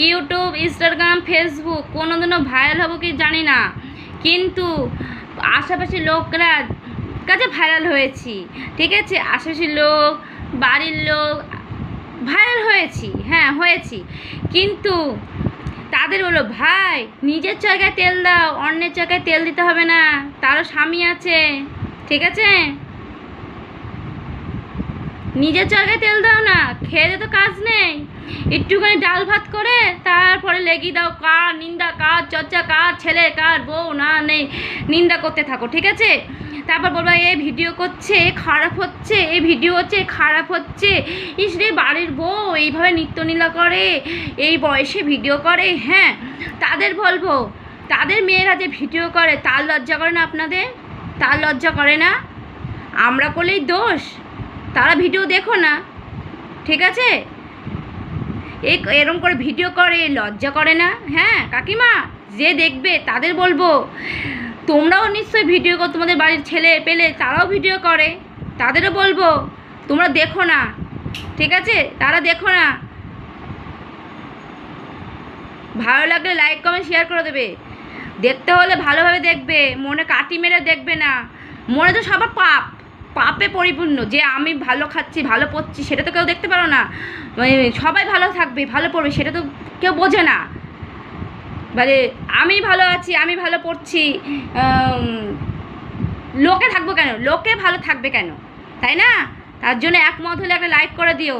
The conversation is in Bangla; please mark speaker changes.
Speaker 1: ইউটিউব, ইনস্টাগ্রাম, ফেসবুক কোনোদিনও ভাইরাল হবো কি জানি না, কিন্তু আশেপাশের লোকরা কাছে ভাইরাল হয়েছি, ঠিক আছে? আশেপাশের লোক, বাড়ির লোক ভাইরাল হয়েছি, হ্যাঁ হয়েছি, কিন্তু তাদের বলো ভাই নিজের জায়গায় তেল দাও, অন্যের জায়গায় তেল দিতে হবে না, তারও স্বামী আছে, ঠিক আছে? নিজের জায়গায় তেল দাও না, খেয়ে তো কাজ নেই, একটুখানি ডাল ভাত করে তারপরে লেগে দাও কার নিন্দা, কার চর্চা, কার ছেলে, কার বউ না নেই নিন্দা করতে থাকো, ঠিক আছে? তারপর বলবো এই ভিডিও করছে খারাপ হচ্ছে, এই ভিডিও হচ্ছে খারাপ হচ্ছে, ইস রে বাড়ির বউ এইভাবে নিত্যনীলা করে, এই বয়সে ভিডিও করে। হ্যাঁ, তাদের বলবো তাদের মেয়েরা যে ভিডিও করে তার লজ্জা করে না আপনাদের? তার লজ্জা করে না? আমরা করলেই দোষ? তারা ভিডিও দেখো না, ঠিক আছে? এরম করে ভিডিও করে লজ্জা করে না? হ্যাঁ কাকিমা, যে দেখবে তাদের বলবো তোমরাও নিশ্চয়ই ভিডিও করো, তোমাদের বাড়ির ছেলে পেলে তারাও ভিডিও করে, তাদেরও বলবো তোমরা দেখো না, ঠিক আছে? তারা দেখো না, ভালো লাগলে লাইক কমেন্ট শেয়ার করে দেবে, দেখতে হলে ভালোভাবে দেখবে, মনে কাটি মেরে দেখবে না। মনে তো সবার পাপে পরিপূর্ণ, যে আমি ভালো খাচ্ছি ভালো পড়ছি সেটা তো কেউ দেখতে পারো না, সবাই ভালো থাকবে ভালো পড়বে সেটা তো কেউ বোঝে না, মানে আমি ভালো আছি আমি ভালো পড়ছি, লোকে থাকবো কেন, লোকে ভালো থাকবে কেন, তাই না? তার জন্য একমত হলে একটা লাইক করে দিও।